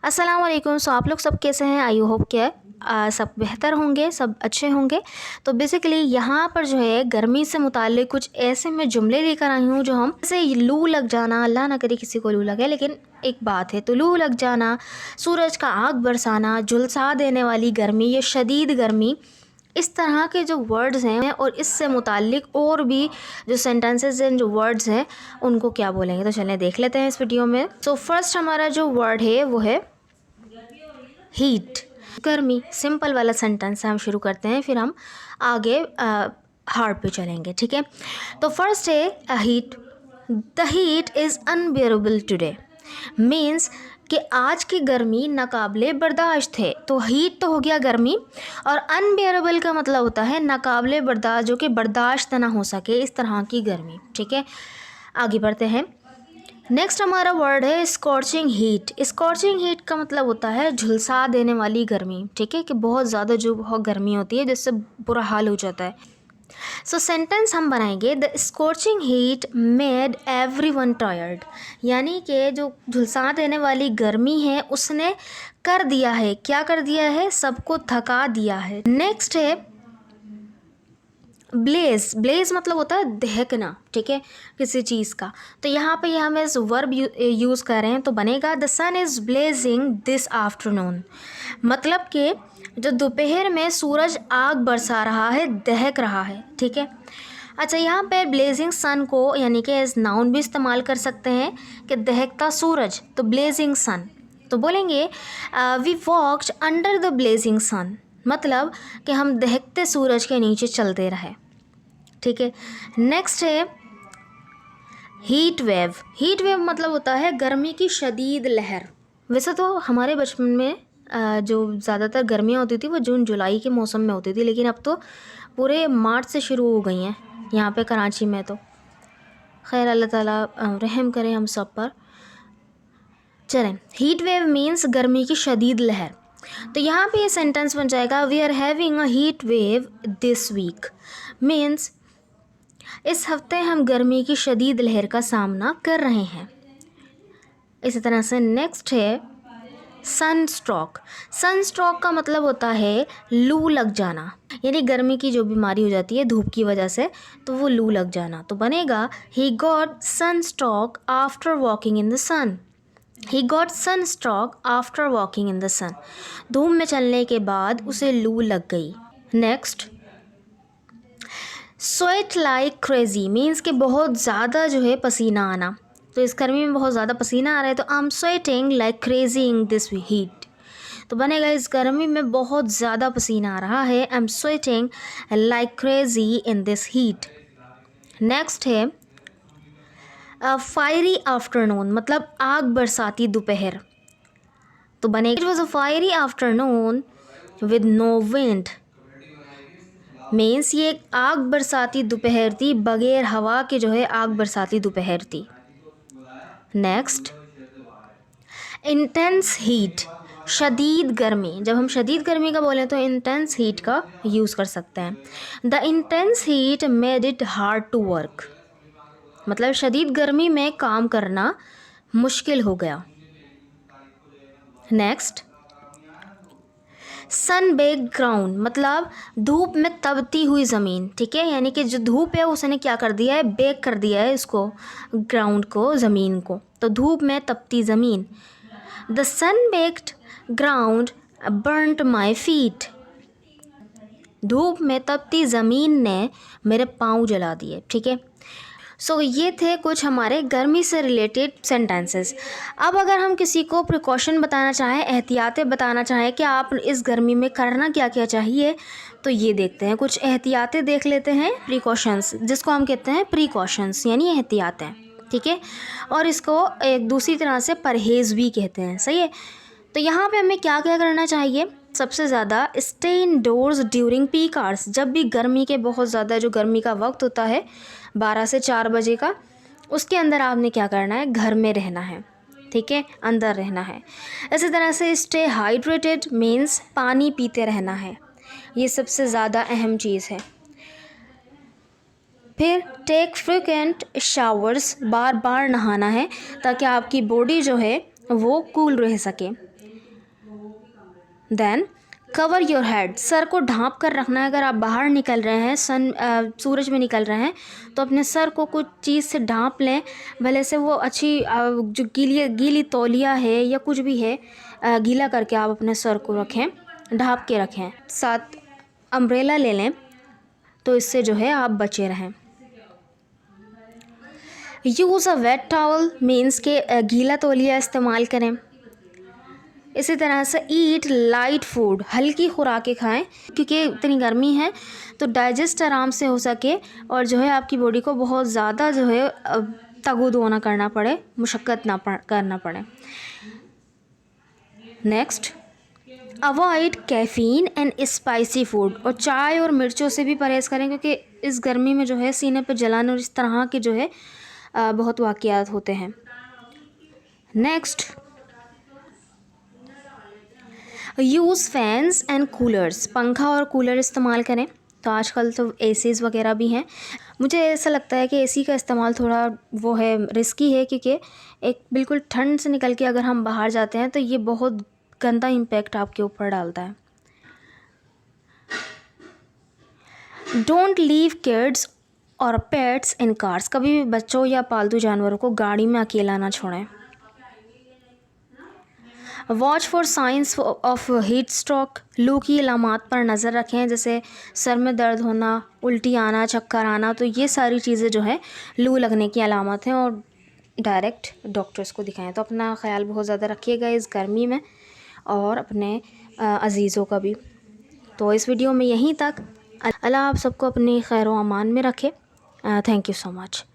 अस्सलाम वालेकुम। सो आप लोग सब कैसे हैं? आई होप कि सब बेहतर होंगे, सब अच्छे होंगे। तो बेसिकली यहाँ पर जो है गर्मी से मुताल्लिक़ कुछ ऐसे मैं जुमले लेकर आई हूँ जो हम जैसे लू लग जाना, अल्लाह ना करे किसी को लू लगे, लेकिन एक बात है तो लू लग जाना, सूरज का आग बरसाना, झुलसा देने वाली गर्मी, ये शदीद गर्मी, इस तरह के जो वर्ड्स हैं और इससे मुताल्लिक़ और भी जो सेंटेंसेस हैं, जो वर्ड्स हैं, उनको क्या बोलेंगे। तो चलें देख लेते हैं इस वीडियो में। सो फर्स्ट हमारा जो वर्ड है वो है हीट, गर्मी। सिंपल वाला सेंटेंस से हम शुरू करते हैं, फिर हम आगे हार्ड पे चलेंगे, ठीक है। तो फर्स्ट है heat. The heat is unbearable today, means कि आज की गर्मी नाकाबिले बर्दाश्त है। तो हीट तो हो गया गर्मी, और अनबियरेबल का मतलब होता है नाकाबिले बर्दाश्त, जो कि बर्दाश्त ना हो सके, इस तरह की गर्मी, ठीक है। आगे बढ़ते हैं। नेक्स्ट हमारा वर्ड है स्कॉर्चिंग हीट। स्कॉर्चिंग हीट का मतलब होता है झुलसा देने वाली गर्मी, ठीक है, कि बहुत ज़्यादा जो बहुत गर्मी होती है जिससे बुरा हाल हो जाता है। सो सेंटेंस हम बनाएंगे, the scorching heat made everyone tired, यानी कि जो झुलसा देने वाली गर्मी है उसने कर दिया है, क्या कर दिया है, सबको थका दिया है। नेक्स्ट है ब्लेज। ब्लेज मतलब होता है दहकना, ठीक है, किसी चीज़ का। तो यहाँ पे हम इस वर्ब यूज़ कर रहे हैं, तो बनेगा the sun is blazing this afternoon, मतलब कि जो दोपहर में सूरज आग बरसा रहा है, दहक रहा है, ठीक है। अच्छा, यहाँ पे ब्लेजिंग सन को यानी कि एज नाउन भी इस्तेमाल कर सकते हैं कि दहकता सूरज, तो ब्लेजिंग सन। तो बोलेंगे we walked under the blazing sun, मतलब कि हम दहकते सूरज के नीचे चलते रहे, ठीक है। नेक्स्ट है हीट वेव। हीट वेव मतलब होता है गर्मी की शदीद लहर। वैसे तो हमारे बचपन में जो ज़्यादातर गर्मियाँ होती थी वो जून जुलाई के मौसम में होती थी, लेकिन अब तो पूरे मार्च से शुरू हो गई हैं यहाँ पे कराची में। तो खैर अल्लाह ताला रहम करे हम सब पर। चलें, हीट वेव मीन्स गर्मी की शदीद लहर। तो यहाँ पे ये सेंटेंस बन जाएगा we are having a heat wave this week, means इस हफ्ते हम गर्मी की शदीद लहर का सामना कर रहे हैं। इसी तरह से नेक्स्ट है सनस्ट्रोक। सनस्ट्रोक का मतलब होता है लू लग जाना, यानी गर्मी की जो बीमारी हो जाती है धूप की वजह से, तो वो लू लग जाना। तो बनेगा he got sunstroke after walking in the sun. He got sunstroke after walking in the sun, धूप में चलने के बाद उसे लू लग गई। Next sweat like crazy, means कि बहुत ज़्यादा जो है पसीना आना। तो इस गर्मी में बहुत ज़्यादा पसीना आ रहा है, तो आई am sweating like crazy in this heat. तो बनेगा इस गर्मी में बहुत ज़्यादा पसीना आ रहा है, I am sweating like crazy in this heat. Next है फायरी आफ्टरनून, मतलब आग बरसाती दोपहर। तो बनेगा it was a fiery afternoon with no wind, means ये एक आग बरसाती दोपहर थी, बगैर हवा के जो है आग बरसाती दोपहर थी। नेक्स्ट इंटेंस हीट, शदीद गर्मी। जब हम शदीद गर्मी का बोलें तो इंटेंस हीट का यूज़ कर सकते हैं। The intense heat made it hard to work, मतलब शदीद गर्मी में काम करना मुश्किल हो गया। नेक्स्ट सन बेक ग्राउंड, मतलब धूप में तपती हुई ज़मीन, ठीक है, यानी कि जो धूप है उसने क्या कर दिया है, बेक कर दिया है इसको, ग्राउंड को, ज़मीन को। तो धूप में तपती ज़मीन। The sun baked ground burnt my feet, धूप में तपती ज़मीन ने मेरे पाँव जला दिए, ठीक है। सो ये थे कुछ हमारे गर्मी से रिलेटेड सेंटेंसेस। अब अगर हम किसी को प्रिकॉशन बताना चाहें, एहतियातें बताना चाहें कि आप इस गर्मी में करना क्या क्या चाहिए, तो ये देखते हैं, कुछ एहतियातें देख लेते हैं। प्रिकॉशंस, जिसको हम कहते हैं प्रिकॉशंस यानी एहतियातें, ठीक है, और इसको एक दूसरी तरह से परहेज़ भी कहते हैं, सही है। तो यहाँ पे हमें क्या क्या करना चाहिए? सबसे ज़्यादा stay indoors during peak hours, जब भी गर्मी के बहुत ज़्यादा जो गर्मी का वक्त होता है 12 से 4 बजे का, उसके अंदर आपने क्या करना है, घर में रहना है, ठीक है, अंदर रहना है। इसी तरह से स्टे हाइड्रेटेड, मीन्स पानी पीते रहना है, ये सबसे ज़्यादा अहम चीज़ है। फिर टेक फ्रिक्वेंट शावर्स, बार बार नहाना है ताकि आपकी बॉडी जो है वो कूल रह सके। देन कवर योर हेड, सर को ढाँप कर रखना है। अगर आप बाहर निकल रहे हैं, सूरज में निकल रहे हैं, तो अपने सर को कुछ चीज़ से ढाँप लें, भले से वो अच्छी जो गीली तौलिया है या कुछ भी है, गीला करके आप अपने सर को रखें, ढाँप के रखें। साथ अम्ब्रेला ले लें, तो इससे जो है आप बचे रहें। Use a wet towel means के गीला तौलिया इस्तेमाल करें। इसी तरह से ईट लाइट फूड, हल्की खुराकें खाएं, क्योंकि इतनी गर्मी है तो डाइजेस्ट आराम से हो सके और जो है आपकी बॉडी को बहुत ज़्यादा जो है तगो ना करना पड़े, मुशक्क़त ना करना पड़े। Next, avoid caffeine and spicy food, और चाय और मिर्चों से भी परहेज़ करें, क्योंकि इस गर्मी में जो है सीने पे जलन और इस तरह के जो है बहुत वाक़यात होते हैं। Next, use fans and coolers, पंखा और कूलर इस्तेमाल करें। तो आजकल तो एसीज़ वगैरह भी हैं। मुझे ऐसा लगता है कि एसी का इस्तेमाल थोड़ा वो है, रिस्की है, क्योंकि एक बिल्कुल ठंड से निकल के अगर हम बाहर जाते हैं तो ये बहुत गंदा इम्पैक्ट आपके ऊपर डालता है। डोंट लीव किड्स और पेट्स इन कार्स, कभी भी बच्चों या पालतू जानवरों को गाड़ी में अकेला ना छोड़ें। Watch for science of heat stroke, लू की अलामात पर नज़र रखें, जैसे सर में दर्द होना, उल्टी आना, चक्कर आना, तो ये सारी चीज़ें जो है लू लगने की अलामत हैं और डायरेक्ट डॉक्टर्स को दिखाएं। तो अपना ख्याल बहुत ज़्यादा रखिएगा इस गर्मी में और अपने अज़ीज़ों का भी। तो इस वीडियो में यहीं तक। अल्लाह आप सबको अपनी खैर व अमान में रखे। Thank you so much.